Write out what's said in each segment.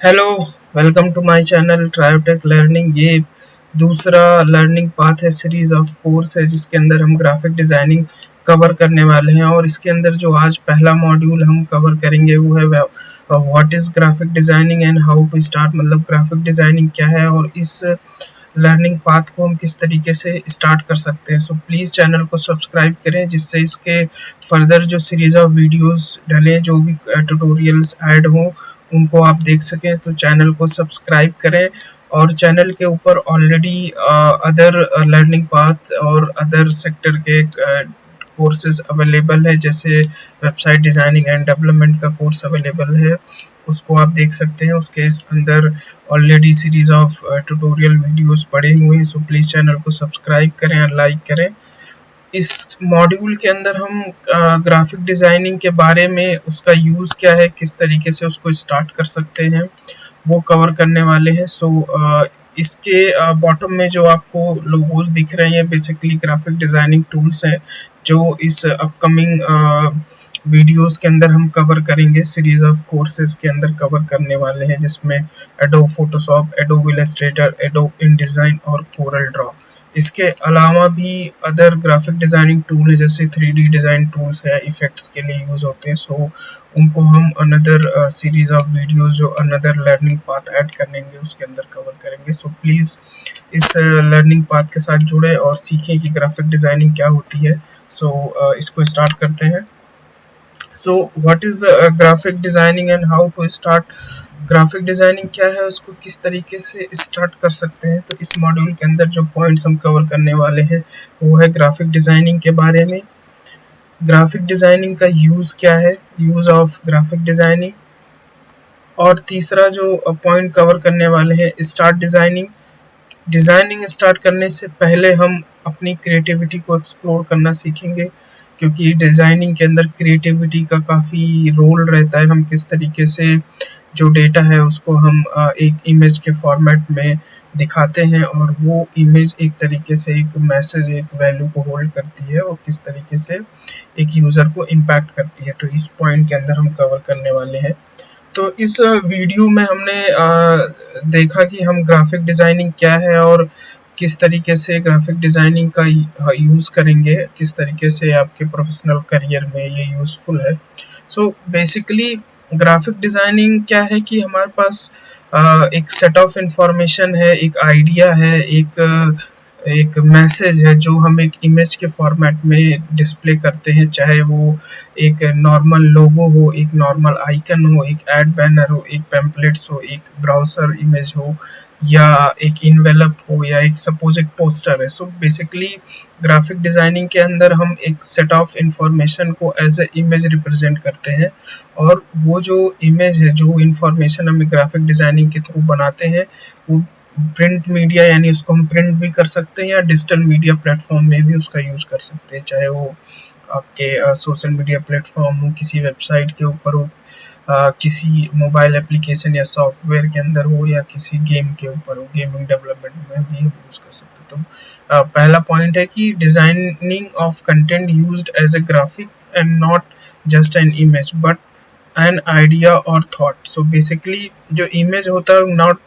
Hello, welcome to my channel Triotech learning. ये दूसरा learning path है, सीरीज ऑफ कोर्स है जिसके अंदर हम ग्राफिक डिजाइनिंग कवर करने वाले हैं। और इसके अंदर जो आज पहला मॉड्यूल हम कवर करेंगे वो है what is graphic designing and how to start. मतलब ग्राफिक डिजाइनिंग क्या है और इस लर्निंग पाथ को हम किस तरीके से स्टार्ट कर सकते हैं। सो प्लीज़ चैनल को सब्सक्राइब करें जिससे इसके फर्दर जो सीरीज ऑफ वीडियोस डलें, जो भी ट्यूटोरियल्स ऐड हों, उनको आप देख सकें। तो चैनल को सब्सक्राइब करें और चैनल के ऊपर ऑलरेडी अदर लर्निंग पाथ और अदर सेक्टर के कोर्सेज अवेलेबल है, जैसे वेबसाइट डिज़ाइनिंग एंड डेवलपमेंट का कोर्स अवेलेबल है, उसको आप देख सकते हैं। उसके अंदर already series of tutorial videos पड़े हुए हैं। सो प्लीज़ चैनल को सब्सक्राइब करें और लाइक करें। इस मॉड्यूल के अंदर हम ग्राफिक डिज़ाइनिंग के बारे में, उसका यूज़ क्या है, किस तरीके से उसको स्टार्ट कर सकते हैं, वो कवर करने वाले हैं। इसके बॉटम में जो आपको लोगोज दिख रहे हैं बेसिकली ग्राफिक डिज़ाइनिंग टूल्स हैं जो इस अपकमिंग वीडियोस के अंदर हम कवर करेंगे, सीरीज ऑफ कोर्सेज के अंदर कवर करने वाले हैं, जिसमें adobe Photoshop, adobe Illustrator, adobe InDesign और कोरल ड्रॉ। इसके अलावा भी अदर ग्राफिक डिज़ाइनिंग टूल है, जैसे 3D डिज़ाइन टूल्स है, इफ़ेक्ट्स के लिए यूज़ होते हैं। सो उनको हम अनदर सीरीज ऑफ वीडियोस जो अनदर लर्निंग पाथ ऐड करेंगे उसके अंदर कवर करेंगे। सो प्लीज़ इस लर्निंग पाथ के साथ जुड़े और सीखें कि ग्राफिक डिज़ाइनिंग क्या होती है। इसको स्टार्ट करते हैं। So what is graphic designing and how to start. Graphic designing क्या है, उसको किस तरीके से स्टार्ट कर सकते हैं। तो इस मॉड्यूल के अंदर जो पॉइंट्स हम कवर करने वाले हैं वो है ग्राफिक डिज़ाइनिंग के बारे में, ग्राफिक डिज़ाइनिंग का यूज़ क्या है, यूज़ ऑफ ग्राफिक डिज़ाइनिंग, और तीसरा जो पॉइंट कवर करने वाले हैं स्टार्ट डिज़ाइनिंग। डिज़ाइनिंग स्टार्ट करने से पहले हम अपनी क्रिएटिविटी को एक्सप्लोर करना सीखेंगे, क्योंकि डिज़ाइनिंग के अंदर क्रिएटिविटी का काफ़ी रोल रहता है। हम किस तरीके से जो डेटा है उसको हम एक इमेज के फॉर्मेट में दिखाते हैं और वो इमेज एक तरीके से एक मैसेज, एक वैल्यू को होल्ड करती है और किस तरीके से एक यूज़र को इम्पैक्ट करती है। तो इस पॉइंट के अंदर हम कवर करने वाले हैं। तो इस वीडियो में हमने देखा कि हम ग्राफिक डिज़ाइनिंग क्या है और किस तरीके से ग्राफिक डिज़ाइनिंग का यूज़ करेंगे, किस तरीके से आपके प्रोफेशनल करियर में ये यूज़फुल है। सो बेसिकली ग्राफिक डिज़ाइनिंग क्या है कि हमारे पास एक सेट ऑफ इंफॉर्मेशन है, एक आइडिया है, एक मैसेज है जो हम एक इमेज के फॉर्मेट में डिस्प्ले करते हैं, चाहे वो एक नॉर्मल लोगो हो, एक नॉर्मल आइकन हो, एक एड बैनर हो, एक पैम्पलेट्स हो, एक ब्राउज़र इमेज हो, या एक इन्वेलप हो, या एक सपोज एक पोस्टर है। सो बेसिकली ग्राफिक डिज़ाइनिंग के अंदर हम एक सेट ऑफ इंफॉर्मेशन को एज ए इमेज रिप्रेजेंट करते हैं, और वो जो इमेज है, जो इंफॉर्मेशन हम ग्राफिक डिज़ाइनिंग के थ्रू बनाते हैं, वो प्रिंट मीडिया, यानी उसको हम प्रिंट भी कर सकते हैं या डिजिटल मीडिया प्लेटफॉर्म में भी उसका यूज़ कर सकते हैं, चाहे वो आपके सोशल मीडिया प्लेटफॉर्म हो, किसी वेबसाइट के ऊपर हो, किसी मोबाइल एप्लीकेशन या सॉफ्टवेयर के अंदर हो, या किसी गेम के ऊपर हो, गेमिंग डेवलपमेंट में भी हम यूज़ कर सकते हैं। तो पहला पॉइंट है कि designing of content used as a graphic and not just an image but an idea और थॉट। सो बेसिकली जो इमेज होता है नॉट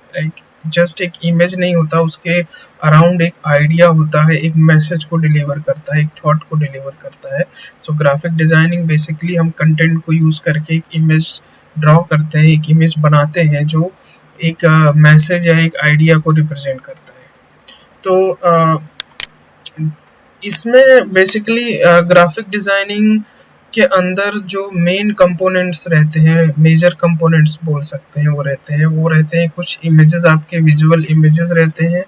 जस्ट एक इमेज नहीं होता, उसके अराउंड एक आइडिया होता है, एक मैसेज को डिलीवर करता है, एक थॉट को डिलीवर करता है। सो ग्राफिक डिज़ाइनिंग बेसिकली हम कंटेंट को यूज़ करके एक इमेज ड्रॉ करते हैं, एक इमेज बनाते हैं जो एक मैसेज या एक आइडिया को रिप्रेजेंट करता है। तो इसमें बेसिकली ग्राफिक डिज़ाइनिंग के अंदर जो मेन कंपोनेंट्स रहते हैं, मेजर कंपोनेंट्स बोल सकते हैं, वो रहते हैं कुछ इमेजेस, आपके विजुअल इमेजेस रहते हैं,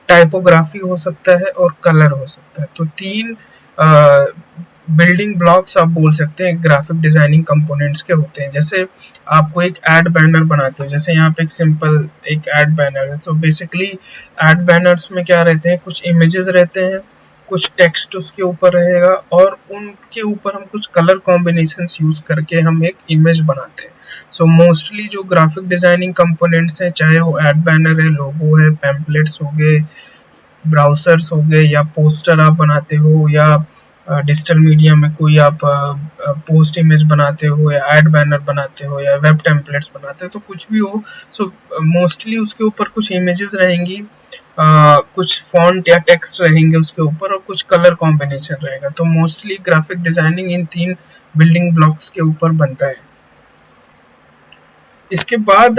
टाइपोग्राफी हो सकता है और कलर हो सकता है। तो तीन बिल्डिंग ब्लॉक्स आप बोल सकते हैं ग्राफिक डिज़ाइनिंग कंपोनेंट्स के होते हैं। जैसे आपको एक एड बैनर बनाते हो, जैसे यहाँ पे एक सिंपल एक एड बैनर है। तो बेसिकली एड बैनर्स में क्या रहते हैं, कुछ इमेजेस रहते हैं, कुछ टेक्स्ट उसके ऊपर रहेगा, और उनके ऊपर हम कुछ कलर कॉम्बिनेशंस यूज़ करके हम एक इमेज बनाते हैं। सो मोस्टली जो ग्राफिक डिज़ाइनिंग कंपोनेंट्स हैं, चाहे वो एड बैनर है, लोगो है, पैम्पलेट्स हो गए, ब्राउज़र्स हो गए, या पोस्टर आप बनाते हो, या डिजिटल मीडिया में कोई आप पोस्ट इमेज बनाते हो या एड बैनर बनाते हो या वेब टेम्पलेट्स बनाते हो, तो कुछ भी हो, सो मोस्टली उसके ऊपर कुछ इमेजेस रहेंगी, कुछ फॉन्ट या टेक्स्ट रहेंगे उसके ऊपर, और कुछ कलर कॉम्बिनेशन रहेगा। तो मोस्टली ग्राफिक डिजाइनिंग इन 3 बिल्डिंग ब्लॉक्स के ऊपर बनता है। इसके बाद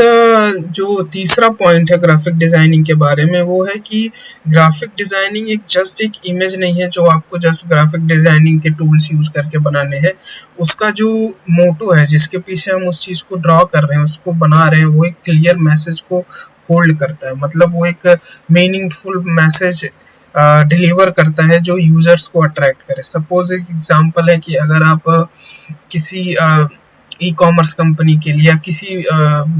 जो तीसरा पॉइंट है ग्राफिक डिजाइनिंग के बारे में, वो है कि ग्राफिक डिजाइनिंग एक इमेज नहीं है जो आपको जस्ट ग्राफिक डिजाइनिंग के टूल्स यूज करके बनाने हैं। उसका जो मोटो है, जिसके पीछे हम उस चीज को ड्रॉ कर रहे हैं, उसको बना रहे हैं, वो एक क्लियर मैसेज को होल्ड करता है। मतलब वो एक मीनिंगफुल मैसेज डिलीवर करता है जो यूजर्स को अट्रैक्ट करे। सपोज एक एग्जांपल है कि अगर आप किसी ई कॉमर्स कंपनी के लिए या किसी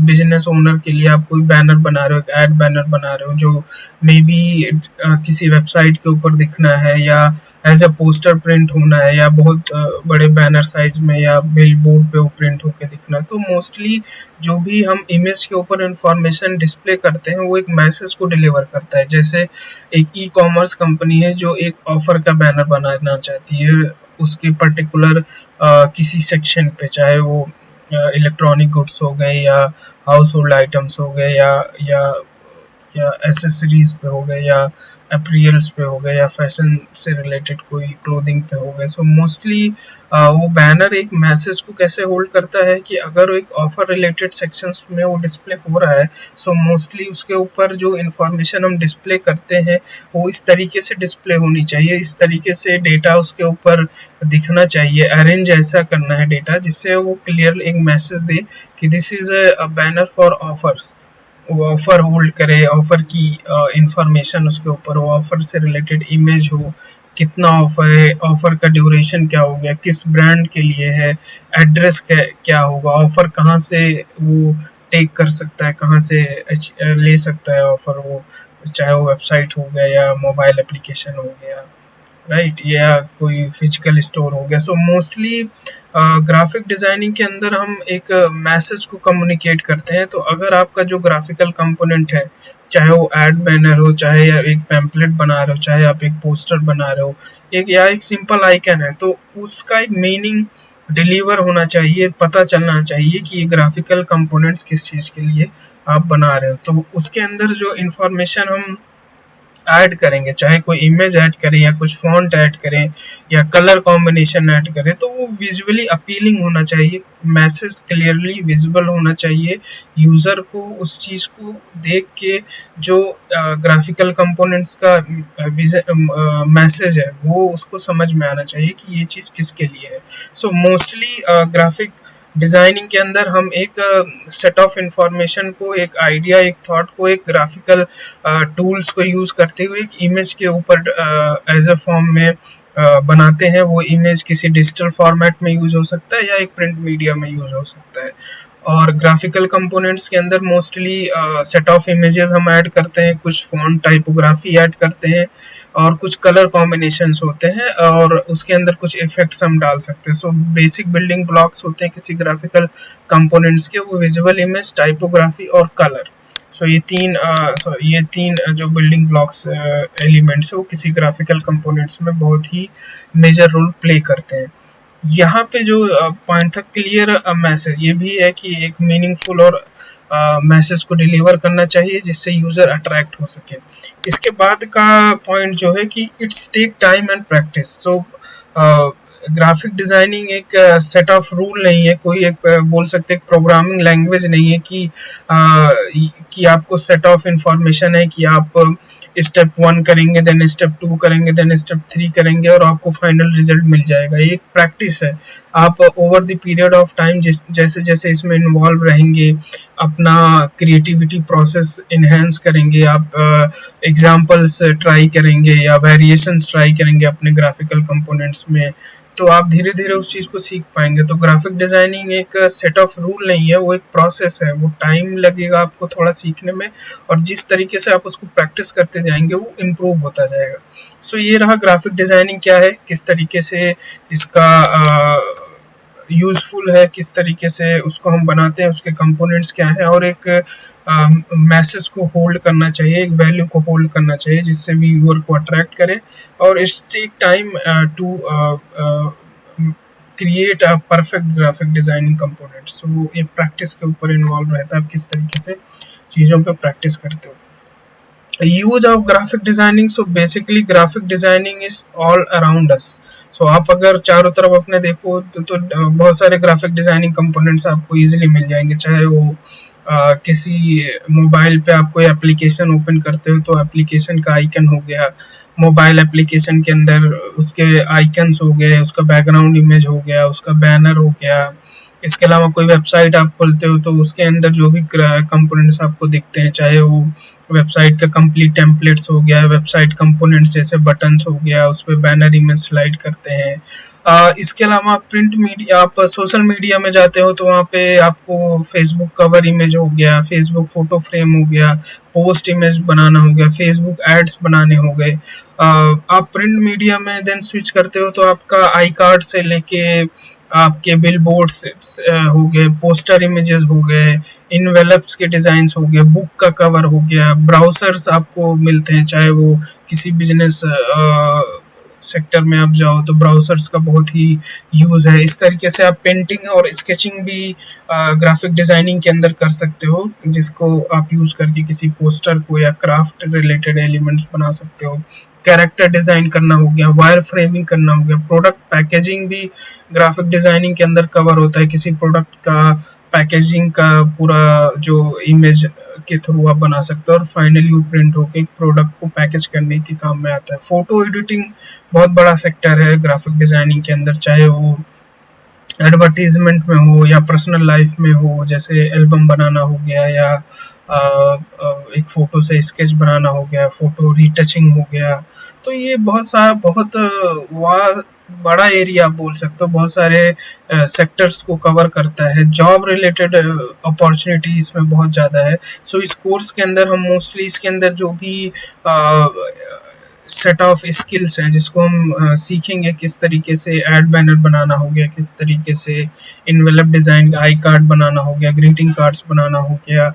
बिजनेस ओनर के लिए आप कोई बैनर बना रहे हो, एक एड बैनर बना रहे हो जो मे बी किसी वेबसाइट के ऊपर दिखना है, या एज अ पोस्टर प्रिंट होना है, या बहुत बड़े बैनर साइज में या बिल बोर्ड पे वो प्रिंट होकर दिखना है। तो मोस्टली जो भी हम इमेज के ऊपर इंफॉर्मेशन डिस्प्ले करते हैं वो एक मैसेज को डिलीवर करता है। जैसे एक ई कॉमर्स कंपनी है जो एक ऑफर का बैनर बनाना चाहती है उसके पर्टिकुलर किसी सेक्शन पे, चाहे वो इलेक्ट्रॉनिक गुड्स हो गए या हाउस होल्ड आइटम्स हो गए या या एसेसरीज पे हो गए या अपरियल्स पे हो गए या फैशन से रिलेटेड कोई क्लोथिंग पे हो गए। सो मोस्टली वो बैनर एक मैसेज को कैसे होल्ड करता है कि अगर एक ऑफर रिलेटेड सेक्शंस में वो डिस्प्ले हो रहा है, सो मोस्टली उसके ऊपर जो इंफॉर्मेशन हम डिस्प्ले करते हैं वो इस तरीके से डिस्प्ले होनी चाहिए, इस तरीके से डेटा उसके ऊपर दिखना चाहिए, अरेंज ऐसा करना है डेटा जिससे वो क्लियर एक मैसेज दे कि this is a banner for offers. वो ऑफर होल्ड करे, ऑफर की इंफॉर्मेशन उसके ऊपर हो, ऑफर से रिलेटेड इमेज हो, कितना ऑफर है, ऑफर का ड्यूरेशन क्या हो गया, किस ब्रांड के लिए है, एड्रेस क्या होगा, ऑफर कहाँ से वो टेक कर सकता है, कहाँ से ले सकता है ऑफर, वो चाहे वो वेबसाइट हो गया या मोबाइल एप्लीकेशन हो गया, राइट, या कोई फिजिकल स्टोर हो गया। सो मोस्टली ग्राफिक डिजाइनिंग के अंदर हम एक मैसेज को कम्युनिकेट करते हैं। तो अगर आपका जो ग्राफिकल कंपोनेंट है, चाहे वो एड बैनर हो, चाहे एक पैम्पलेट बना रहे हो, चाहे आप एक पोस्टर बना रहे हो, एक सिंपल आइकन है, तो उसका एक मीनिंग डिलीवर होना चाहिए, पता चलना चाहिए कि ये ग्राफिकल कंपोनेंट्स किस चीज के लिए आप बना रहे हो। तो उसके अंदर जो इंफॉर्मेशन हम ऐड करेंगे, चाहे कोई इमेज ऐड करें या कुछ फॉन्ट ऐड करें या कलर कॉम्बिनेशन ऐड करें, तो वो विजुअली अपीलिंग होना चाहिए, मैसेज क्लियरली विजिबल होना चाहिए। यूजर को उस चीज को देख के जो ग्राफिकल कंपोनेंट्स का मैसेज है वो उसको समझ में आना चाहिए कि ये चीज किसके लिए है। सो मोस्टली ग्राफिक डिजाइनिंग के अंदर हम एक सेट ऑफ इंफॉर्मेशन को, एक आइडिया, एक थॉट को एक ग्राफिकल टूल्स को यूज करते हुए एक इमेज के ऊपर एज अ फॉर्म में बनाते हैं। वो इमेज किसी डिजिटल फॉर्मेट में यूज हो सकता है या एक प्रिंट मीडिया में यूज हो सकता है। और ग्राफिकल कंपोनेंट्स के अंदर मोस्टली सेट ऑफ इमेजेस हम ऐड करते हैं, कुछ फॉन्ट टाइपोग्राफी ऐड करते हैं और कुछ कलर कॉम्बिनेशंस होते हैं, और उसके अंदर कुछ इफेक्ट्स हम डाल सकते हैं। सो बेसिक बिल्डिंग ब्लॉक्स होते हैं किसी ग्राफिकल कंपोनेंट्स के, वो विजुअल इमेज, टाइपोग्राफी और कलर। सो ये तीन जो बिल्डिंग ब्लॉक्स एलिमेंट्स है वो किसी ग्राफिकल कंपोनेंट्स में बहुत ही मेजर रोल प्ले करते हैं। यहाँ पे जो पॉइंट था क्लियर मैसेज, ये भी है कि एक मीनिंगफुल और मैसेज को डिलीवर करना चाहिए जिससे यूजर अट्रैक्ट हो सके। इसके बाद का पॉइंट जो है कि it's take time and practice. So graphic designing एक सेट ऑफ रूल नहीं है, कोई एक बोल सकते प्रोग्रामिंग लैंग्वेज नहीं है कि आपको सेट ऑफ इंफॉर्मेशन है कि आप स्टेप 1 करेंगे, देन स्टेप 2 करेंगे, देन स्टेप 3 करेंगे और आपको फाइनल रिजल्ट मिल जाएगा। ये एक प्रैक्टिस है। आप over the period of time जैसे जैसे इसमें इन्वॉल्व रहेंगे, अपना क्रिएटिविटी प्रोसेस इनहेंस करेंगे, आप एग्जांपल्स ट्राई करेंगे या वेरिएशंस ट्राई करेंगे अपने ग्राफिकल कंपोनेंट्स में, तो आप धीरे धीरे उस चीज को सीख पाएंगे। तो ग्राफिक डिजाइनिंग एक सेट ऑफ रूल नहीं है, वो एक प्रोसेस है, वो टाइम लगेगा आपको थोड़ा सीखने में, और जिस तरीके से आप उसको प्रैक्टिस करते जाएंगे वो इम्प्रूव होता जाएगा। सो ये रहा ग्राफिक डिजाइनिंग क्या है, किस तरीके से इसका यूज़फुल है, किस तरीके से उसको हम बनाते हैं, उसके कंपोनेंट्स क्या हैं, और एक मैसेज को होल्ड करना चाहिए, एक वैल्यू को होल्ड करना चाहिए जिससे व्यूअर को अट्रैक्ट करे, और it's take time to create a perfect graphic designing component. So ये प्रैक्टिस के ऊपर इन्वॉल्व रहता है, आप किस तरीके से चीज़ों पे प्रैक्टिस करते हो। Use of graphic designing, so basically graphic designing is all around us. So आप अगर चारों तरफ अपने देखो तो बहुत सारे ग्राफिक डिजाइनिंग कंपोनेंट्स आपको इजीली मिल जाएंगे, चाहे वो किसी मोबाइल पे आप कोई एप्लीकेशन ओपन करते हो तो एप्लीकेशन का आइकन हो गया, मोबाइल एप्लीकेशन के अंदर उसके आइकन्स हो गए, उसका बैकग्राउंड इमेज हो गया, उसका बैनर हो गया। इसके अलावा कोई वेबसाइट आप खोलते हो तो उसके अंदर जो भी कंपोनेंट्स आपको दिखते हैं, चाहे वो वेबसाइट का कंप्लीट टेम्पलेट्स हो गया, वेबसाइट कंपोनेंट्स जैसे बटन्स हो गया, उस पर बैनर इमेज स्लाइड करते हैं। इसके अलावा प्रिंट मीडिया, आप सोशल मीडिया में जाते हो तो वहाँ पे आपको फेसबुक कवर इमेज हो गया, फेसबुक फोटो फ्रेम हो गया, पोस्ट इमेज बनाना हो गया, फेसबुक एड्स बनाने हो गए। आप प्रिंट मीडिया में देन स्विच करते हो तो आपका आई कार्ड से लेके आपके बिल बोर्ड्स हो गए, पोस्टर इमेजेस हो गए, इनवेलप्स के डिजाइन हो गए, बुक का कवर हो गया, ब्राउजर्स आपको मिलते हैं, चाहे वो किसी बिजनेस सेक्टर में आप जाओ तो ब्राउजर्स का बहुत ही यूज है। इस तरीके से आप पेंटिंग और स्केचिंग भी ग्राफिक डिजाइनिंग के अंदर कर सकते हो, जिसको आप यूज करके किसी पोस्टर को या क्राफ्ट रिलेटेड एलिमेंट्स बना सकते हो। कैरेक्टर डिजाइन करना हो गया, वायर फ्रेमिंग करना हो गया, प्रोडक्ट पैकेजिंग भी ग्राफिक डिजाइनिंग के अंदर कवर होता है। किसी प्रोडक्ट का पैकेजिंग का पूरा जो इमेज के थ्रू आप बना सकते हो और फाइनली वो प्रिंट होके प्रोडक्ट को पैकेज करने के काम में आता है। फोटो एडिटिंग बहुत बड़ा सेक्टर है ग्राफिक डिजाइनिंग के अंदर, चाहे वो एडवर्टीजमेंट में हो या पर्सनल लाइफ में हो, जैसे एल्बम बनाना हो गया या एक फोटो से स्केच बनाना हो गया, फोटो रीटचिंग हो गया। तो ये बहुत सारा बहुत बड़ा एरिया आप बोल सकते हो, बहुत सारे सेक्टर्स को कवर करता है। जॉब रिलेटेड अपॉर्चुनिटी इसमें बहुत ज़्यादा है। सो इस कोर्स के अंदर हम मोस्टली इसके अंदर जो भी सेट ऑफ स्किल्स है जिसको हम सीखेंगे, किस तरीके से एड बैनर बनाना हो गया, किस तरीके से इनवेलप डिज़ाइन का आई कार्ड बनाना हो गया, ग्रीटिंग कार्ड्स बनाना हो गया,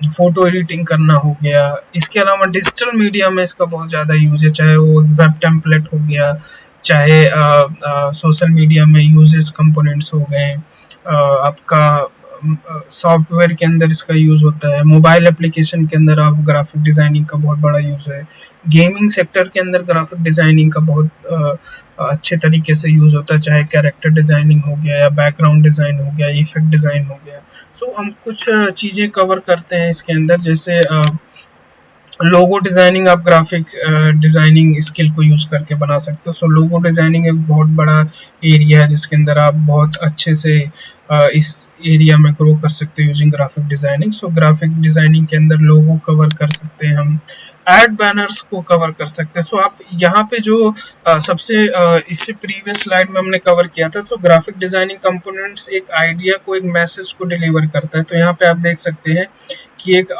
फोटो एडिटिंग करना हो गया। इसके अलावा डिजिटल मीडिया में इसका बहुत ज़्यादा यूज है, चाहे वो वेब टेम्पलेट हो गया, चाहे सोशल मीडिया में यूजेज कंपोनेंट्स हो गए, आपका सॉफ्टवेयर के अंदर इसका यूज होता है, मोबाइल एप्लीकेशन के अंदर आप ग्राफिक डिजाइनिंग का बहुत बड़ा यूज है, गेमिंग सेक्टर के अंदर ग्राफिक डिजाइनिंग का बहुत अच्छे तरीके से यूज होता है, चाहे कैरेक्टर डिजाइनिंग हो गया या बैकग्राउंड डिजाइन हो गया, इफेक्ट डिजाइन हो गया। सो हम कुछ चीजें कवर करते हैं इसके अंदर, जैसे लोगो डिजाइनिंग आप ग्राफिक डिजाइनिंग स्किल को यूज करके बना सकते हो। सो लोगो डिजाइनिंग एक बहुत बड़ा एरिया है जिसके अंदर आप बहुत अच्छे से इस एरिया में ग्रो कर सकते हो यूजिंग ग्राफिक डिजाइनिंग। सो ग्राफिक डिजाइनिंग के अंदर लोगो कवर कर सकते हैं हम, एड बैनर्स को कवर कर सकते हैं। सो आप यहाँ पे जो सबसे इससे प्रीवियस स्लाइड में हमने कवर किया था, तो ग्राफिक डिजाइनिंग कंपोनेंट्स एक आइडिया को, एक मैसेज को डिलीवर करता है। तो यहाँ पे आप देख सकते हैं कि एक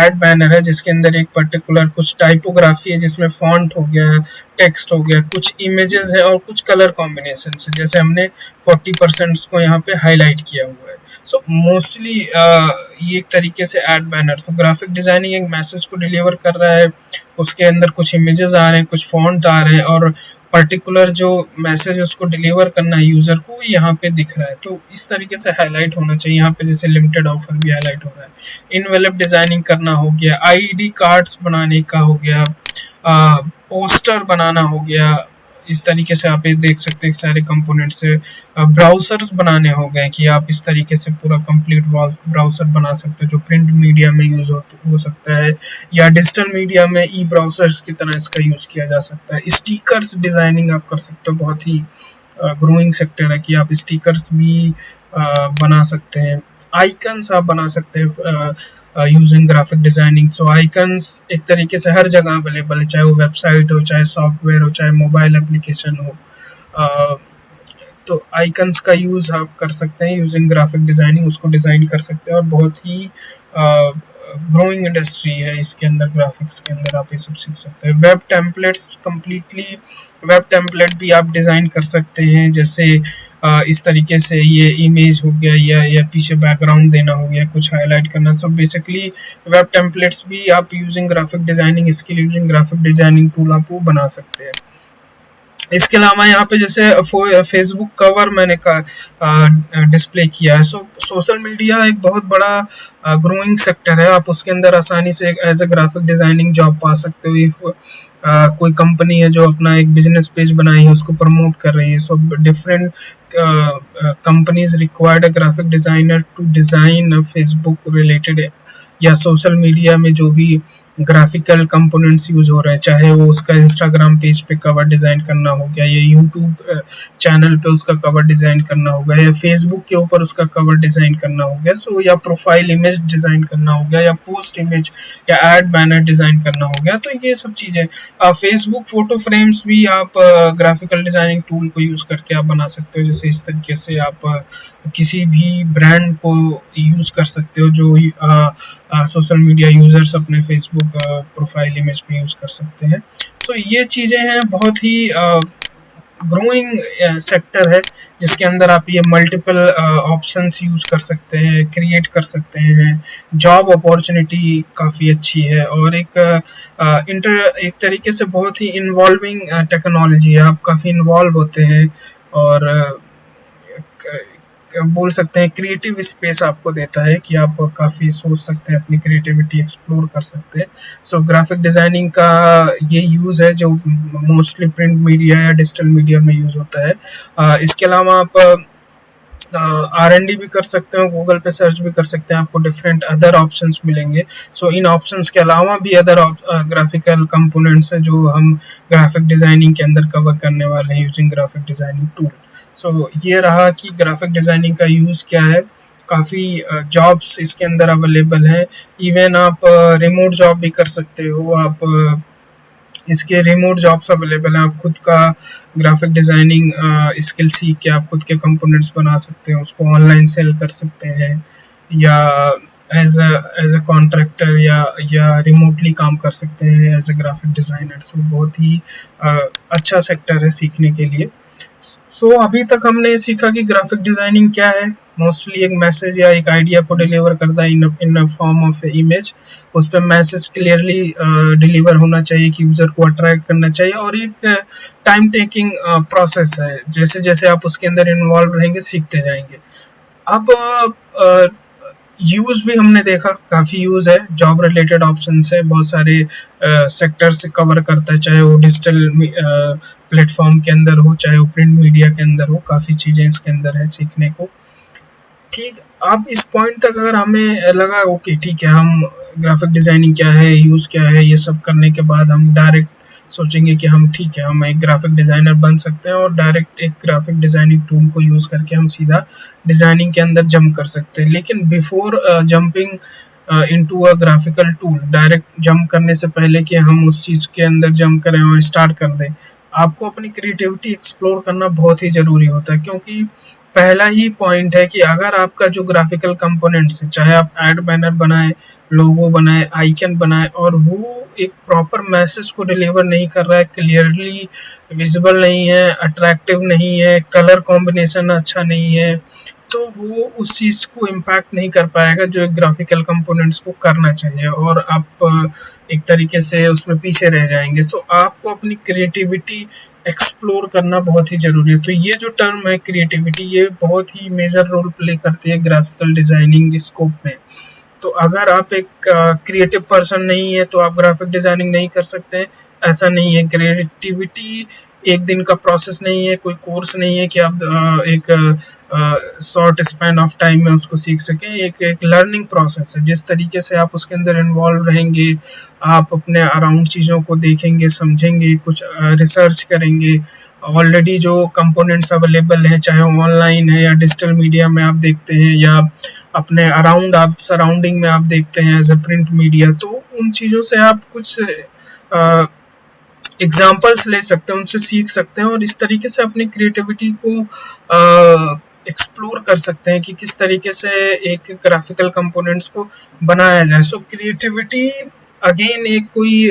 एड बैनर है जिसके अंदर एक पर्टिकुलर कुछ टाइपोग्राफी है, जिसमें फॉन्ट हो गया, टेक्स्ट हो गया, कुछ इमेजेस है और कुछ कलर कॉम्बिनेशन है, जैसे हमने 40% को यहाँ पे हाईलाइट किया हुआ है। सो मोस्टली ये एक तरीके से एड बैनर, तो ग्राफिक डिजाइनिंग एक मैसेज को डिलीवर कर रहा है, उसके अंदर कुछ इमेजेस आ रहे हैं, कुछ फॉन्ट आ रहे हैं और पर्टिकुलर जो मैसेज उसको डिलीवर करना है यूजर को, यहाँ पे दिख रहा है। तो इस तरीके से हाईलाइट होना चाहिए। यहाँ पे जैसे लिमिटेड ऑफर भी हाईलाइट हो रहा है, इनवेलप डिजाइनिंग करना हो गया, आईडी कार्ड्स बनाने का हो गया, पोस्टर बनाना हो गया। इस तरीके से आप ये देख सकते हैं सारे कंपोनेंट्स से ब्राउजर्स बनाने हो गए कि आप इस तरीके से पूरा कंप्लीट ब्राउजर बना सकते हो जो प्रिंट मीडिया में यूज हो सकता है, या डिजिटल मीडिया में ई ब्राउजर्स की तरह इसका यूज किया जा सकता है। स्टिकर्स डिजाइनिंग आप कर सकते हो, बहुत ही ग्रोइंग सेक्टर है कि आप स्टिकर्स भी बना सकते हैं। आइकन्स आप बना सकते हैं यूजिंग ग्राफिक डिजाइनिंग। सो आइकन्स एक तरीके से हर जगह अवेलेबल है, चाहे वो वेबसाइट हो, चाहे सॉफ्टवेयर हो, चाहे मोबाइल एप्लीकेशन हो। तो आइकन्स का यूज आप कर सकते हैं यूजिंग ग्राफिक डिजाइनिंग, उसको डिजाइन कर सकते हैं और बहुत ही ग्रोइंग इंडस्ट्री है इसके अंदर, ग्राफिक्स के अंदर आप ये सब सीख सकते हैं। Web templates, completely web template भी आप डिज़ाइन कर सकते हैं, जैसे इस तरीके से ये इमेज हो गया या पीछे बैकग्राउंड देना हो गया, कुछ हाईलाइट करना। सो बेसिकली वेब टेम्पलेट्स भी आप using graphic designing skill, using graphic designing tool आप वो बना सकते हैं। इसके अलावा यहाँ पे जैसे फेसबुक कवर मैंने डिस्प्ले किया है। सोशल मीडिया एक बहुत बड़ा ग्रोइंग सेक्टर है। आप उसके अंदर आसानी से as a graphic designing job पा सकते हो। इफ कोई कंपनी है जो अपना एक बिजनेस पेज बनाई है, उसको प्रमोट कर रही है, so different companies required a graphic designer to design Facebook related या सोशल मीडिया में जो भी ग्राफिकल कंपोनेंट्स यूज हो रहे हैं, चाहे वो उसका इंस्टाग्राम पेज पे कवर डिजाइन करना हो गया, या यूट्यूब चैनल पे उसका कवर डिजाइन करना होगा, या फेसबुक के ऊपर उसका कवर डिजाइन करना हो गया, सो या प्रोफाइल इमेज डिजाइन करना हो गया, या पोस्ट इमेज या एड बैनर डिजाइन करना हो गया। तो ये सब चीजें फेसबुक फोटो फ्रेम्स भी आप ग्राफिकल डिजाइनिंग टूल को यूज करके आप बना सकते हो। जैसे इस तरीके से आप किसी भी ब्रांड को यूज कर सकते हो, जो सोशल मीडिया यूजर्स अपने फेसबुक प्रोफाइल इमेज पे यूज कर सकते हैं। तो ये चीजें हैं, बहुत ही ग्रोइंग सेक्टर है, जिसके अंदर आप ये मल्टीपल ऑप्शंस यूज कर सकते हैं, क्रिएट कर सकते हैं। जॉब अपॉर्चुनिटी काफ़ी अच्छी है, और एक तरीके से बहुत ही इन्वॉल्विंग टेक्नोलॉजी है। आप काफ़ी इन्वॉल्व होते हैं, और बोल सकते हैं क्रिएटिव स्पेस आपको देता है कि आप काफ़ी सोच सकते हैं, अपनी क्रिएटिविटी एक्सप्लोर कर सकते हैं। सो ग्राफिक डिज़ाइनिंग का ये यूज़ है जो मोस्टली प्रिंट मीडिया या डिजिटल मीडिया में यूज़ होता है। इसके अलावा आप R&D भी कर सकते हो, गूगल पे सर्च भी कर सकते हैं, आपको डिफरेंट अदर ऑप्शंस मिलेंगे। सो इन ऑप्शंस के अलावा भी अदर ग्राफिकल कंपोनेंट्स है जो हम ग्राफिक डिज़ाइनिंग के अंदर कवर करने वाले हैं यूजिंग ग्राफिक डिज़ाइनिंग टूल। सो ये रहा कि ग्राफिक डिज़ाइनिंग का यूज़ क्या है। काफ़ी जॉब्स इसके अंदर अवेलेबल हैं। इवन आप रिमोट जॉब भी कर सकते हो। आप इसके रिमोट जॉब्स अवेलेबल हैं। आप खुद का ग्राफिक डिज़ाइनिंग स्किल सीख के आप खुद के कंपोनेंट्स बना सकते हैं, उसको ऑनलाइन सेल कर सकते हैं, या एज अ कॉन्ट्रैक्टर या रिमोटली काम कर सकते हैं एज ए ग्राफिक डिज़ाइनर। सो बहुत ही अच्छा सेक्टर है सीखने के लिए। सो अभी तक हमने सीखा कि ग्राफिक डिज़ाइनिंग क्या है। मोस्टली एक मैसेज या एक आइडिया को डिलीवर करता है इन फॉर्म ऑफ इमेज। उस पर मैसेज क्लियरली डिलीवर होना चाहिए कि यूज़र को अट्रैक्ट करना चाहिए, और एक टाइम टेकिंग प्रोसेस है। जैसे जैसे आप उसके अंदर इन्वॉल्व रहेंगे, सीखते जाएंगे। अब यूज भी हमने देखा, काफ़ी यूज़ है, जॉब रिलेटेड ऑप्शन है, बहुत सारे सेक्टर से कवर करता है, चाहे वो डिजिटल प्लेटफॉर्म के अंदर हो, चाहे वो प्रिंट मीडिया के अंदर हो। काफ़ी चीज़ें इसके अंदर है सीखने को। ठीक, अब इस पॉइंट तक अगर हमें लगा ओके ठीक है, हम ग्राफिक डिज़ाइनिंग क्या है, यूज़ क्या है, ये सब करने के बाद हम डायरेक्ट सोचेंगे कि हम ठीक है, हम एक ग्राफिक डिज़ाइनर बन सकते हैं, और डायरेक्ट एक ग्राफिक डिज़ाइनिंग टूल को यूज़ करके हम सीधा डिज़ाइनिंग के अंदर जंप कर सकते हैं। लेकिन before jumping into a graphical tool, direct jump करने से पहले कि हम उस चीज़ के अंदर जंप करें और स्टार्ट कर दें, आपको अपनी क्रिएटिविटी एक्सप्लोर करना बहुत ही ज़रूरी होता है। क्योंकि पहला ही पॉइंट है कि अगर आपका जो ग्राफिकल कंपोनेंट्स है, चाहे आप एड बैनर बनाए, लोगो बनाए, आइकन बनाए, और वो एक प्रॉपर मैसेज को डिलीवर नहीं कर रहा है, क्लियरली विजिबल नहीं है, अट्रैक्टिव नहीं है, कलर कॉम्बिनेशन अच्छा नहीं है, तो वो उस चीज़ को इम्पैक्ट नहीं कर पाएगा जो एक ग्राफिकल कंपोनेंट्स को करना चाहिए, और आप एक तरीके से उसमें पीछे रह जाएंगे। तो आपको अपनी क्रिएटिविटी एक्सप्लोर करना बहुत ही ज़रूरी है। तो ये जो टर्म है क्रिएटिविटी, ये बहुत ही मेजर रोल प्ले करती है ग्राफिकल डिज़ाइनिंग स्कोप में। तो अगर आप एक क्रिएटिव पर्सन नहीं है तो आप ग्राफिक डिज़ाइनिंग नहीं कर सकते। ऐसा नहीं है, क्रिएटिविटी एक दिन का प्रोसेस नहीं है, कोई कोर्स नहीं है कि आप एक शॉर्ट स्पैन ऑफ टाइम में उसको सीख सकें। एक लर्निंग प्रोसेस है। जिस तरीके से आप उसके अंदर इन्वॉल्व रहेंगे, आप अपने अराउंड चीज़ों को देखेंगे, समझेंगे, कुछ रिसर्च करेंगे। ऑलरेडी जो कंपोनेंट्स अवेलेबल हैं, चाहे वो ऑनलाइन है या डिजिटल मीडिया में आप देखते हैं, या अपने अराउंड आप सराउंडिंग में आप देखते हैं एज ए प्रिंट मीडिया, तो उन चीज़ों से आप कुछ एग्जाम्पल्स ले सकते हैं, उनसे सीख सकते हैं, और इस तरीके से अपनी क्रिएटिविटी को एक्सप्लोर कर सकते हैं कि किस तरीके से एक ग्राफिकल कंपोनेंट्स को बनाया जाए। सो क्रिएटिविटी अगेन एक कोई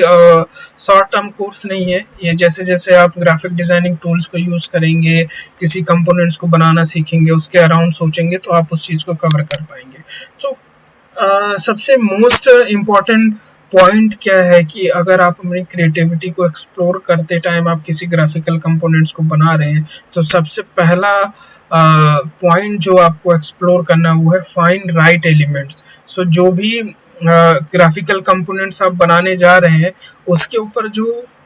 शॉर्ट टर्म कोर्स नहीं है। ये जैसे जैसे आप ग्राफिक डिजाइनिंग टूल्स को यूज करेंगे, किसी कंपोनेंट्स को बनाना सीखेंगे, उसके अराउंड सोचेंगे, तो आप उस चीज को कवर कर पाएंगे। सो सबसे मोस्ट इम्पॉर्टेंट पॉइंट क्या है कि अगर आप अपनी क्रिएटिविटी को एक्सप्लोर करते टाइम आप किसी ग्राफिकल कंपोनेंट्स को बना रहे हैं, तो सबसे पहला पॉइंट जो आपको एक्सप्लोर करना है वो है फाइंड राइट एलिमेंट्स। सो जो भी ग्राफिकल कंपोनेंट्स आप बनाने जा रहे हैं, उसके ऊपर जो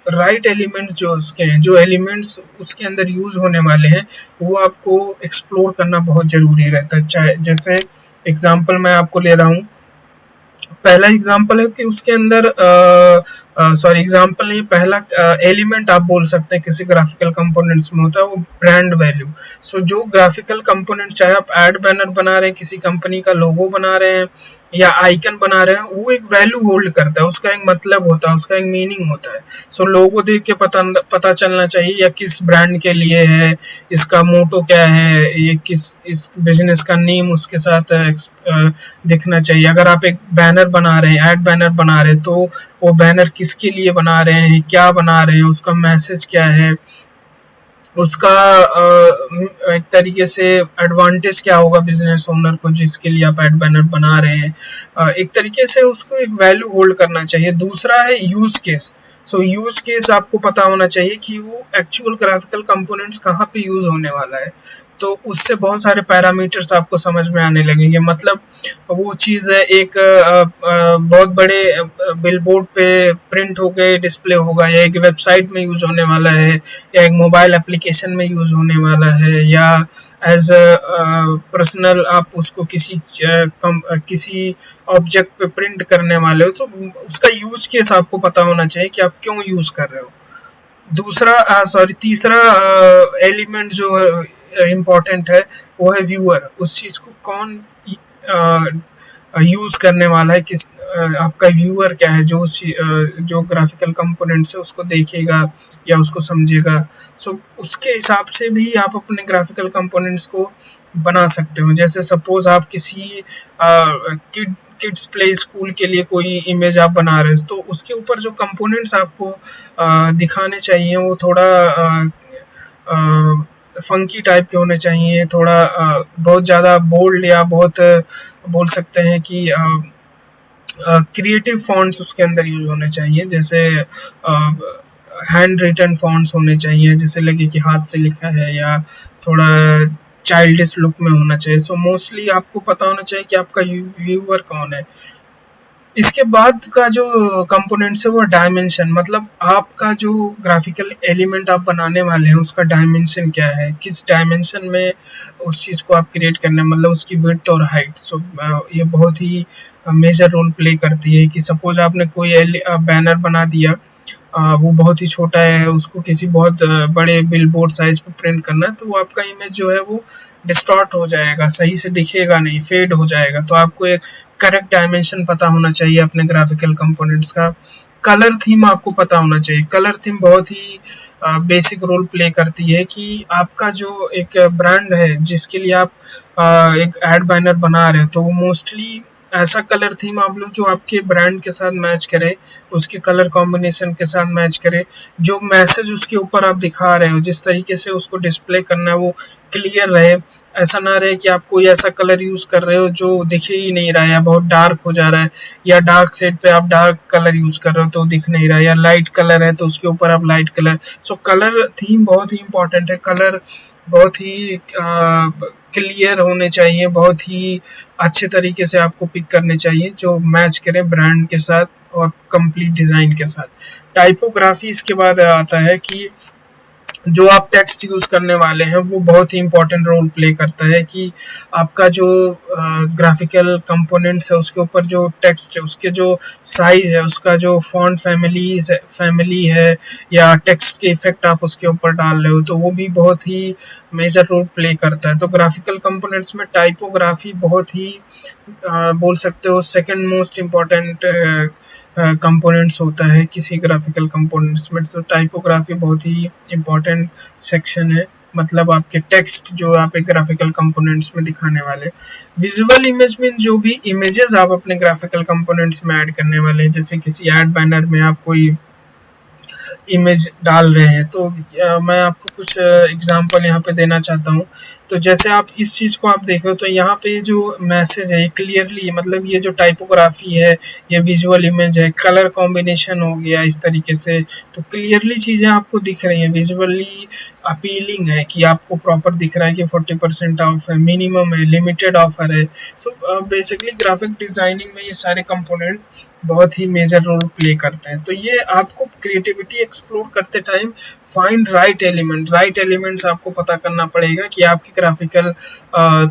राइट एलिमेंट जो उसके हैं, जो एलिमेंट्स उसके अंदर यूज होने वाले हैं, वो आपको एक्सप्लोर करना बहुत जरूरी रहता है। चाहे जैसे एग्जांपल मैं आपको ले रहा हूँ, पहला एग्जांपल है कि उसके अंदर सॉरी एग्जांपल नहीं, पहला एलिमेंट आप बोल सकते हैं किसी ग्राफिकल कंपोनेंट्स में होता है वो ब्रांड वैल्यू। सो जो ग्राफिकल कंपोनेंट, चाहे आप एड बैनर बना रहे हैं, किसी कंपनी का लोगो बना रहे हैं या आइकन बना रहे हैं, वो एक वैल्यू होल्ड करता है, उसका एक मतलब होता है, उसका एक मीनिंग होता है। सो लोगो देख के पता चलना चाहिए या किस ब्रांड के लिए है, इसका मोटो क्या है, ये किस इस बिजनेस का नेम उसके साथ दिखना चाहिए। अगर आप एक बैनर बना रहे हैं, एड बैनर बना रहे हैं, तो वो बैनर किसके लिए बना रहे हैं, क्या बना रहे हैं, उसका मैसेज क्या है, उसका एक तरीके से एडवांटेज क्या होगा बिजनेस ओनर को जिसके लिए आप एड बैनर बना रहे हैं। एक तरीके से उसको एक वैल्यू होल्ड करना चाहिए। दूसरा है यूज केस। सो यूज केस आपको पता होना चाहिए कि वो एक्चुअल ग्राफिकल कंपोनेंट्स कहाँ पे यूज होने वाला है, तो उससे बहुत सारे पैरामीटर्स आपको समझ में आने लगेंगे। मतलब वो चीज़ है, एक बहुत बड़े बिलबोर्ड पे प्रिंट हो गए डिस्प्ले होगा, या एक वेबसाइट में यूज होने वाला है, या एक मोबाइल एप्लीकेशन में यूज होने वाला है, या एज पर्सनल आप उसको किसी ऑब्जेक्ट पे प्रिंट करने वाले हो, तो उसका यूज केस आपको पता होना चाहिए कि आप क्यों यूज कर रहे हो। तीसरा एलिमेंट जो इम्पोर्टेंट है वो है व्यूअर। उस चीज को कौन यूज करने वाला है, किस आपका व्यूअर क्या है, जो ग्राफिकल कंपोनेंट्स है उसको देखेगा या उसको समझेगा। सो उसके हिसाब से भी आप अपने ग्राफिकल कंपोनेंट्स को बना सकते हो। जैसे सपोज आप किसी किड्स प्ले स्कूल के लिए कोई इमेज आप बना रहे हो, तो उसके ऊपर जो कंपोनेंट्स आपको दिखाने चाहिए वो थोड़ा फंकी टाइप के होने चाहिए, थोड़ा बहुत ज़्यादा बोल्ड, या बहुत बोल सकते हैं कि क्रिएटिव फॉन्ट्स उसके अंदर यूज होने चाहिए। जैसे हैंड रिटन फॉन्ट्स होने चाहिए, जैसे लगे कि हाथ से लिखा है, या थोड़ा चाइल्डिश लुक में होना चाहिए। सो मोस्टली आपको पता होना चाहिए कि आपका व्यूअर कौन है। इसके बाद का जो कंपोनेंट्स है वो डायमेंशन, मतलब आपका जो ग्राफिकल एलिमेंट आप बनाने वाले हैं उसका डायमेंशन क्या है, किस डायमेंशन में उस चीज़ को आप क्रिएट करने, मतलब उसकी विड्थ और हाइट। सो ये बहुत ही मेजर रोल प्ले करती है कि सपोज आपने कोई बैनर बना दिया, वो बहुत ही छोटा है, उसको किसी बहुत बड़े बिलबोर्ड साइज पे प्रिंट करना है, तो वो आपका इमेज जो है वो डिस्टॉर्ट हो जाएगा, सही से दिखेगा नहीं, फेड हो जाएगा। तो आपको एक करेक्ट डायमेंशन पता होना चाहिए अपने ग्राफिकल कंपोनेंट्स का। कलर थीम आपको पता होना चाहिए। कलर थीम बहुत ही बेसिक रोल प्ले करती है कि आपका जो एक ब्रांड है जिसके लिए आप एक एड बैनर बना रहे हो, तो वो मोस्टली ऐसा कलर थीम आप लो जो आपके ब्रांड के साथ मैच करे, उसके कलर कॉम्बिनेशन के साथ मैच करे, जो मैसेज उसके ऊपर आप दिखा रहे हो, जिस तरीके से उसको डिस्प्ले करना है वो क्लियर रहे। ऐसा ना रहे कि आप कोई ऐसा कलर यूज कर रहे हो जो दिखे ही नहीं रहा है, या बहुत डार्क हो जा रहा है, या डार्क शेड पे आप डार्क कलर यूज कर रहे हो तो दिख नहीं रहा है, या लाइट कलर है तो उसके ऊपर आप लाइट कलर। सो कलर थीम बहुत ही इंपॉर्टेंट है। कलर बहुत ही क्लियर होने चाहिए, बहुत ही अच्छे तरीके से आपको पिक करने चाहिए जो मैच करें ब्रांड के साथ और कंप्लीट डिजाइन के साथ। टाइपोग्राफी इसके बाद आता है कि जो आप टेक्स्ट यूज करने वाले हैं वो बहुत ही इंपॉर्टेंट रोल प्ले करता है कि आपका जो ग्राफिकल कंपोनेंट्स है उसके ऊपर जो टेक्स्ट है, उसके जो साइज है, उसका जो फॉन्ट फैमिली है, या टेक्स्ट के इफेक्ट आप उसके ऊपर डाल रहे हो, तो वो भी बहुत ही मेजर रोल प्ले करता है। तो ग्राफिकल कंपोनेंट्स में टाइपोग्राफी बहुत ही बोल सकते हो सेकंड मोस्ट इम्पॉर्टेंट कंपोनेंट्स होता है किसी ग्राफिकल कंपोनेंट्स में। तो टाइपोग्राफी बहुत ही इम्पोर्टेंट सेक्शन है मतलब आपके टेक्स्ट जो आप एक ग्राफिकल कंपोनेंट्स में दिखाने वाले। विजुअल इमेज मीन जो भी इमेजेस आप अपने ग्राफिकल कंपोनेंट्स में ऐड करने वाले हैं, जैसे किसी ऐड बैनर में आप कोई इमेज डाल रहे हैं। तो मैं आपको कुछ एग्जांपल यहाँ पे देना चाहता हूँ। तो जैसे आप इस चीज को आप देखो तो यहाँ पे जो मैसेज है क्लियरली, मतलब ये जो टाइपोग्राफी है, ये विजुअल इमेज है, कलर कॉम्बिनेशन हो गया इस तरीके से, तो क्लियरली चीजें आपको दिख रही हैं, विजुअली अपीलिंग है कि आपको प्रॉपर दिख रहा है कि 40% ऑफ है, मिनिमम है, लिमिटेड ऑफर है। सो बेसिकली ग्राफिक डिजाइनिंग में ये सारे कंपोनेंट बहुत ही मेजर रोल प्ले करते हैं। तो ये आपको क्रिएटिविटी एक्सप्लोर करते टाइम फाइंड राइट एलिमेंट्स आपको पता करना पड़ेगा कि आपकी ग्राफिकल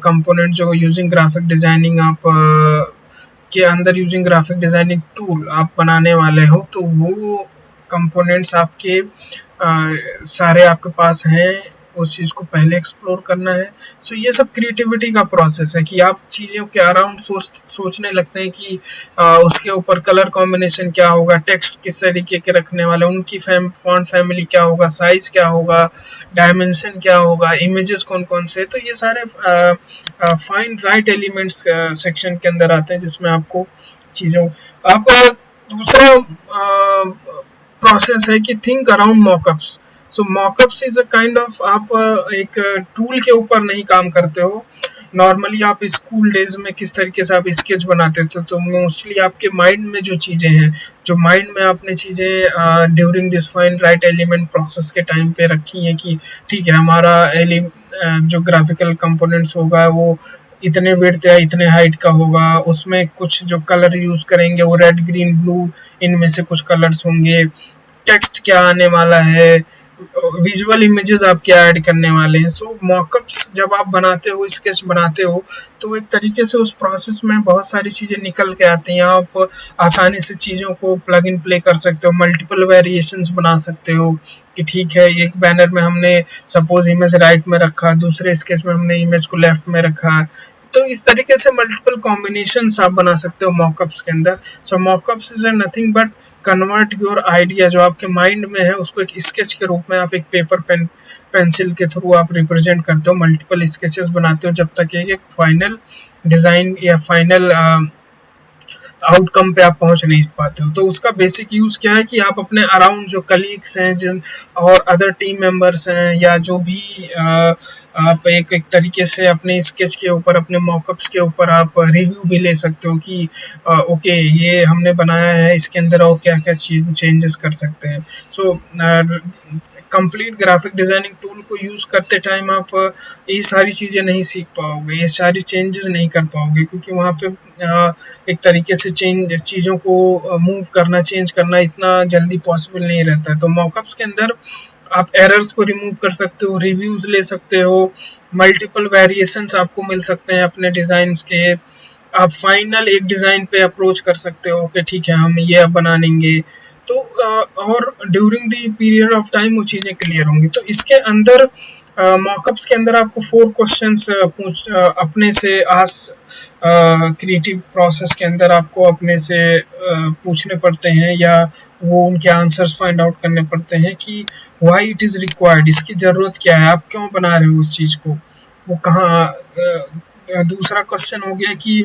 कंपोनेंट जो यूजिंग ग्राफिक डिजाइनिंग आप के अंदर यूजिंग ग्राफिक डिजाइनिंग टूल आप बनाने वाले हो, तो वो कंपोनेंट्स आपके सारे आपके पास हैं, उस चीज को पहले एक्सप्लोर करना है। सो ये सब क्रिएटिविटी का प्रोसेस है कि आप चीजों के अराउंड सोचने लगते हैं कि उसके ऊपर कलर कॉम्बिनेशन क्या होगा, टेक्स्ट किस तरीके के रखने वाले, उनकी फॉन्ट फैमिली क्या होगा, साइज क्या होगा, डायमेंशन क्या होगा, इमेजेस कौन कौन से। तो ये सारे फाइंड राइट एलिमेंट्स सेक्शन के अंदर आते हैं, जिसमें आपको चीजों आप दूसरा प्रोसेस है कि think around mockups. So mockups is a kind of, आप एक टूल के ऊपर नहीं काम करते हो। नॉर्मली आप स्कूल डेज में किस तरीके से आप स्केच बनाते थे, तो मोस्टली आपके माइंड में जो चीजें हैं, जो माइंड में आपने चीजें during this find right element process के टाइम पे रखी हैं कि ठीक है हमारा जो ग्राफिकल कंपोनेंट्स होगा वो इतने विड्थ या इतने हाइट का होगा, उसमें कुछ जो कलर यूज करेंगे वो रेड ग्रीन ब्लू इनमें से कुछ कलर्स होंगे, टेक्स्ट क्या आने वाला है, विजुअल इमेजेस आप क्या ऐड करने वाले हैं। सो मॉकअप्स जब आप बनाते हो, स्केच बनाते हो, तो एक तरीके से उस प्रोसेस में बहुत सारी चीजें निकल के आती हैं। आप आसानी से चीजों को प्लग इन प्ले कर सकते हो, मल्टीपल वेरिएशंस बना सकते हो कि ठीक है एक बैनर में हमने सपोज इमेज राइट में रखा, दूसरे स्केच में हमने इमेज को लेफ्ट में रखा, तो इस तरीके से मल्टीपल कॉम्बिनेशंस आप बना सकते हो मॉकअप्स के अंदर। So mockups is nothing but convert your idea, जो आपके माइंड में है उसको एक स्केच के रूप में आप एक पेपर पेंसिल के थ्रू आप रिप्रेजेंट करते हो, मल्टीपल स्केचेस बनाते हो, जब तक एक फाइनल डिजाइन या फाइनल आउटकम पे आप पहुंच नहीं पाते हो। तो उसका बेसिक यूज क्या है कि आप अपने अराउंड जो कलीग्स हैं जिन और अदर टीम मेंबर्स हैं, या जो भी आप एक तरीके से अपने स्केच के ऊपर, अपने मॉकअप्स के ऊपर आप रिव्यू भी ले सकते हो कि ओके ये हमने बनाया है, इसके अंदर और क्या क्या चीज चेंजेस कर सकते हैं। So complete graphic designing tool को यूज करते टाइम आप ये सारी चीजें नहीं सीख पाओगे, ये सारी चेंजेस नहीं कर पाओगे, क्योंकि वहाँ पे एक तरीके से चीज़ों को मूव करना, चेंज करना इतना जल्दी पॉसिबल नहीं रहता है। तो मॉकअप्स के अंदर आप एरर्स को रिमूव कर सकते हो, रिव्यूज ले सकते हो, मल्टीपल वेरिएशंस आपको मिल सकते हैं अपने डिजाइन्स के, आप फाइनल एक डिजाइन पे अप्रोच कर सकते हो कि ठीक है हम ये अब बना लेंगे। तो और during the period of time वो चीज़ें क्लियर होंगी। तो इसके अंदर मॉकअप्स के अंदर आपको 4 क्वेश्चंस अपने से क्रिएटिव प्रोसेस के अंदर आपको अपने से पूछने पड़ते हैं, या वो उनके आंसर्स फाइंड आउट करने पड़ते हैं कि व्हाई इट इज़ रिक्वायर्ड, इसकी ज़रूरत क्या है, आप क्यों बना रहे हो उस चीज़ को, वो कहाँ। दूसरा क्वेश्चन हो गया कि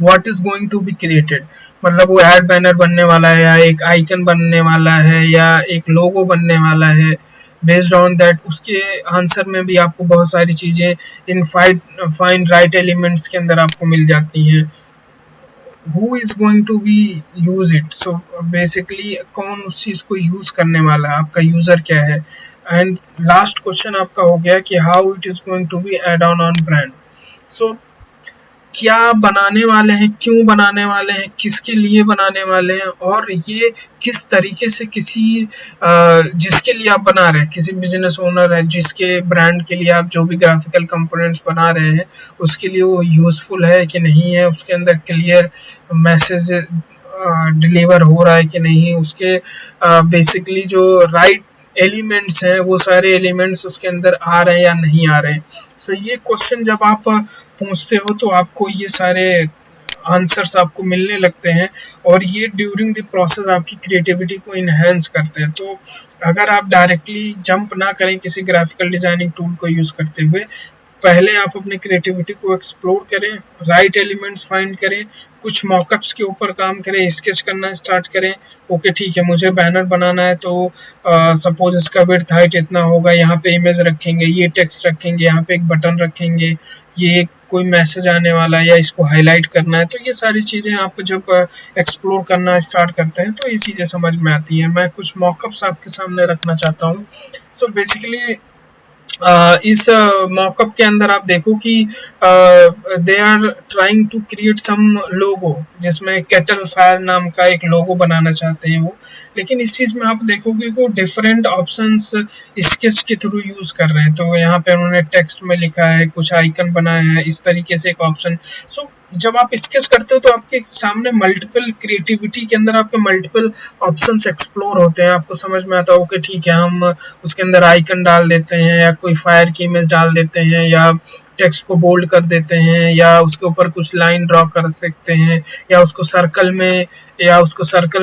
what is going to be created, मतलब वो एड बैनर बनने वाला है, या एक आइकन बनने वाला है, या एक लोगो बनने वाला है। बेस्ड ऑन दैट उसके आंसर में भी आपको बहुत सारी चीजें इन फाइंड राइट एलिमेंट्स के अंदर आपको मिल जाती हैं। Who is going to be use it, so basically कौन उस चीज को यूज करने वाला है, आपका यूजर क्या है। एंड लास्ट क्वेश्चन आपका हो गया कि how it is going to be ad on brand. So क्या बनाने वाले हैं, क्यों बनाने वाले हैं, किसके लिए बनाने वाले हैं, और ये किस तरीके से किसी जिसके लिए आप बना रहे हैं, किसी बिजनेस ओनर है जिसके ब्रांड के लिए आप जो भी ग्राफिकल कंपोनेंट्स बना रहे हैं उसके लिए वो यूजफुल है कि नहीं है, उसके अंदर क्लियर मैसेज डिलीवर हो रहा है कि नहीं, उसके बेसिकली जो राइट एलिमेंट्स हैं वो सारे एलिमेंट्स उसके अंदर आ रहे हैं या नहीं आ रहे हैं। तो ये क्वेश्चन जब आप पूछते हो तो आपको ये सारे आंसर्स आपको मिलने लगते हैं, और ये ड्यूरिंग द प्रोसेस आपकी क्रिएटिविटी को इन्हेंस करते हैं। तो अगर आप डायरेक्टली जंप ना करें किसी ग्राफिकल डिजाइनिंग टूल को यूज करते हुए, पहले आप अपनी क्रिएटिविटी को एक्सप्लोर करें, राइट एलिमेंट्स फाइंड करें, कुछ मॉकअप्स के ऊपर काम करें, स्केच करना स्टार्ट करें। ओके ठीक है, मुझे बैनर बनाना है, तो सपोज इसका विड्थ हाइट इतना होगा, यहाँ पे इमेज रखेंगे, ये टेक्स्ट रखेंगे, यहाँ पे एक बटन रखेंगे, ये कोई मैसेज आने वाला है या इसको हाईलाइट करना है। तो ये सारी चीज़ें आप जब एक्सप्लोर करना स्टार्ट करते हैं तो ये चीज़ें समझ में आती हैं। मैं कुछ मॉकअप्स आपके सामने रखना चाहता हूँ। सो बेसिकली इस मॉकअप के अंदर आप देखो कि they are trying to create some logo, जिसमें कैटल फायर नाम का एक लोगो बनाना चाहते हैं वो। लेकिन इस चीज में आप देखोगे वो डिफरेंट ऑप्शंस स्केच के थ्रू यूज कर रहे हैं। तो यहाँ पे उन्होंने टेक्स्ट में लिखा है, कुछ आइकन बनाया है, इस तरीके से एक ऑप्शन। सो जब आप स्केच करते हो तो आपके सामने मल्टीपल, क्रिएटिविटी के अंदर आपके मल्टीपल ऑप्शंस एक्सप्लोर होते हैं। आपको समझ में आता है ओके ठीक है, हम उसके अंदर आइकन डाल देते हैं, या कोई फायर की इमेज डाल देते हैं, या टेक्स्ट को बोल्ड कर देते हैं, या उसके ऊपर कुछ लाइन ड्रॉ कर सकते हैं, या उसको सर्कल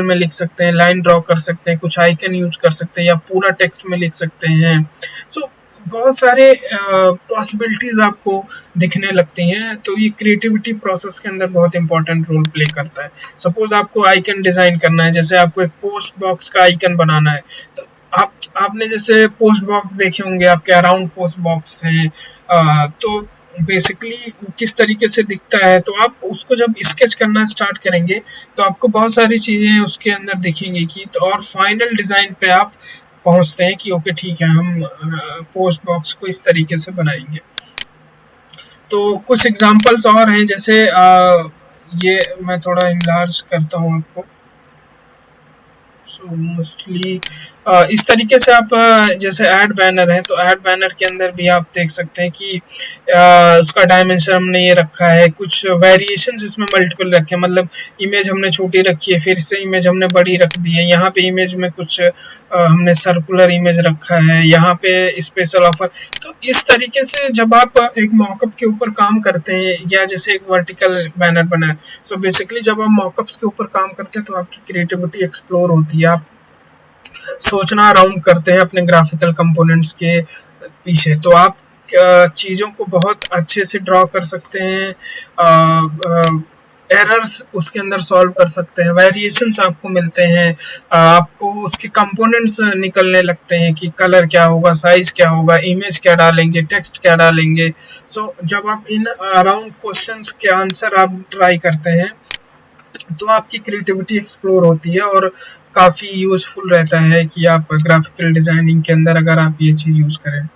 में लिख सकते हैं, लाइन ड्रॉ कर सकते हैं, कुछ आइकन यूज कर सकते हैं, या पूरा टेक्स्ट में लिख सकते हैं। सो बहुत सारे पॉसिबिलिटीज आपको दिखने लगती हैं। तो ये क्रिएटिविटी प्रोसेस के अंदर बहुत इंपॉर्टेंट रोल प्ले करता है। सपोज आपको आइकन डिजाइन करना है, जैसे आपको एक पोस्ट बॉक्स का आइकन बनाना है, तो आपने जैसे पोस्ट बॉक्स देखे होंगे, आपके अराउंड पोस्ट बॉक्स हैं, तो बेसिकली किस तरीके से दिखता है। तो आप उसको जब स्केच करना स्टार्ट करेंगे तो आपको बहुत सारी चीजें उसके अंदर दिखेंगी कि, तो और फाइनल डिजाइन पे आप पहुंचते हैं कि ओके ठीक है, हम पोस्ट बॉक्स को इस तरीके से बनाएंगे। तो कुछ एग्जांपल्स और हैं, जैसे ये मैं थोड़ा इनलार्ज करता हूँ आपको। सो मोस्टली इस तरीके से आप जैसे ऐड बैनर है, तो ऐड बैनर के अंदर भी आप देख सकते हैं कि उसका डायमेंशन हमने ये रखा है, कुछ वेरिएशंस इसमें मल्टीपल रखे हैं, मतलब इमेज हमने छोटी रखी है, फिर से इमेज हमने बड़ी रख दी है, यहाँ पे इमेज में कुछ हमने सर्कुलर इमेज रखा है, यहाँ पे स्पेशल ऑफर। तो इस तरीके से जब आप एक मॉकअप के ऊपर काम करते हैं, या जैसे एक वर्टिकल बैनर बना है, सो बेसिकली जब आप मॉकअप्स के ऊपर काम करते हैं तो आपकी क्रिएटिविटी एक्सप्लोर होती है, आप सोचना अराउंड करते हैं अपने ग्राफिकल कंपोनेंट्स के पीछे। तो आप चीज़ों को बहुत अच्छे से ड्रॉ कर सकते हैं, एरर्स उसके अंदर सॉल्व कर सकते हैं, वेरिएशंस आपको मिलते हैं, आपको उसके कंपोनेंट्स निकलने लगते हैं कि कलर क्या होगा, साइज क्या होगा, इमेज क्या डालेंगे, टेक्स्ट क्या डालेंगे। सो जब आप इन अराउंड क्वेश्चंस के आंसर आप ट्राई करते हैं तो आपकी क्रिएटिविटी एक्सप्लोर होती है, और काफ़ी यूजफुल रहता है कि आप ग्राफिकल डिजाइनिंग के अंदर अगर आप ये चीज़ यूज़ करें।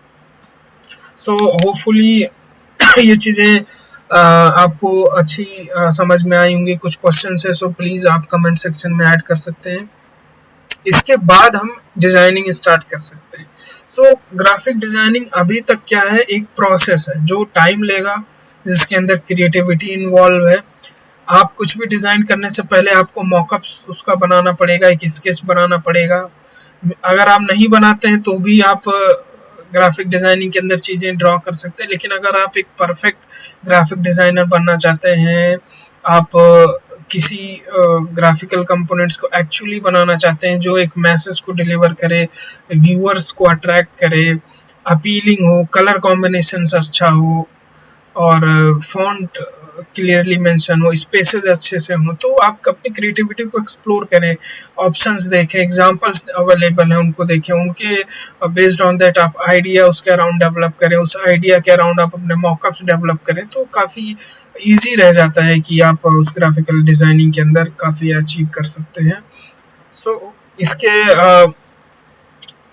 सो होपफुली ये चीज़ें आपको अच्छी समझ में आई होंगी। कुछ क्वेश्चन है सो प्लीज़ आप कमेंट सेक्शन में ऐड कर सकते हैं। इसके बाद हम डिजाइनिंग स्टार्ट कर सकते हैं। सो ग्राफिक डिजाइनिंग अभी तक क्या है, एक प्रोसेस है जो टाइम लेगा, जिसके अंदर क्रिएटिविटी इन्वॉल्व है। आप कुछ भी डिजाइन करने से पहले आपको मॉकअप्स उसका बनाना पड़ेगा, एक स्केच बनाना पड़ेगा। अगर आप नहीं बनाते हैं तो भी आप ग्राफिक डिजाइनिंग के अंदर चीजें ड्रॉ कर सकते हैं। लेकिन अगर आप एक परफेक्ट ग्राफिक डिजाइनर बनना चाहते हैं, आप किसी ग्राफिकल कंपोनेंट्स को एक्चुअली बनाना चाहते हैं जो एक मैसेज को डिलीवर करे, व्यूअर्स को अट्रैक्ट करे, अपीलिंग हो, कलर कॉम्बिनेशन अच्छा हो, और फॉन्ट क्लियरली मेंशन हो, स्पेसेस अच्छे से हो, तो आप अपनी क्रिएटिविटी को एक्सप्लोर करें, ऑप्शंस देखें, एग्जांपल्स अवेलेबल हैं उनको देखें, उनके बेस्ड ऑन दैट आप आइडिया उसके अराउंड डेवलप करें, उस आइडिया के अराउंड आप अपने मॉकअप्स डेवलप करें। तो काफ़ी ईजी रह जाता है कि आप उस ग्राफिकल डिजाइनिंग के अंदर काफ़ी अचीव कर सकते हैं। सो इसके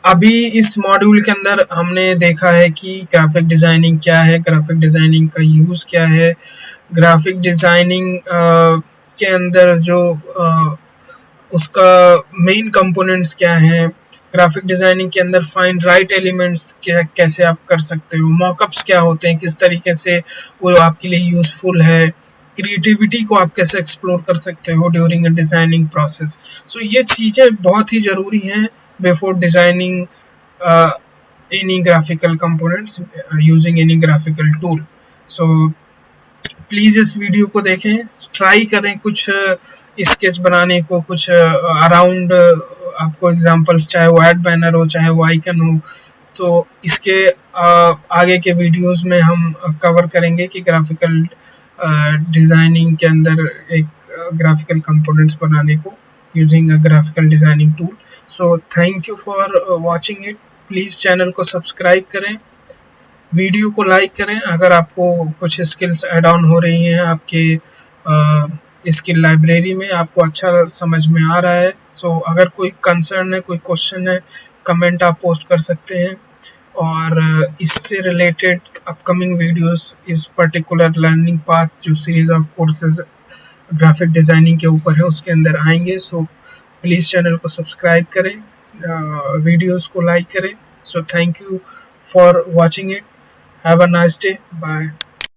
अभी इस मॉड्यूल के अंदर हमने देखा है कि ग्राफिक डिजाइनिंग क्या है, ग्राफिक डिजाइनिंग का यूज़ क्या है, ग्राफिक डिजाइनिंग के अंदर जो उसका मेन कंपोनेंट्स क्या हैं, ग्राफिक डिजाइनिंग के अंदर फाइंड राइट एलिमेंट्स कैसे आप कर सकते हो, मॉकअप्स क्या होते हैं, किस तरीके से वो आपके लिए यूजफुल है, क्रिएटिविटी को आप कैसे एक्सप्लोर कर सकते हो ड्यूरिंग अ डिजाइनिंग प्रोसेस। सो ये चीज़ें बहुत ही ज़रूरी हैं before designing any graphical components using any graphical tool. So please इस वीडियो को देखें, ट्राई करें कुछ स्केच बनाने को, कुछ अराउंड आपको एग्जांपल्स, चाहे वो एड बैनर हो, चाहे वो आइकन हो। तो इसके आगे के वीडियोस में हम कवर करेंगे कि ग्राफिकल डिज़ाइनिंग के अंदर एक ग्राफिकल कंपोनेंट्स बनाने को using a graphical designing tool. So thank you for watching it. Please channel को सब्सक्राइब करें, वीडियो को लाइक करें। अगर आपको कुछ स्किल्स ऐड ऑन हो रही हैं आपके स्किल लाइब्रेरी में, आपको अच्छा समझ में आ रहा है, सो अगर कोई कंसर्न है, कोई क्वेश्चन है, कमेंट आप पोस्ट कर सकते हैं। और इससे रिलेटेड अपकमिंग वीडियोस, इस पर्टिकुलर लर्निंग पाथ जो series of courses graphic designing के ऊपर है, उसके अंदर आएंगे। सो प्लीज़ चैनल को सब्सक्राइब करें, वीडियोस को लाइक करें। So thank you for watching it. Have a nice day, bye.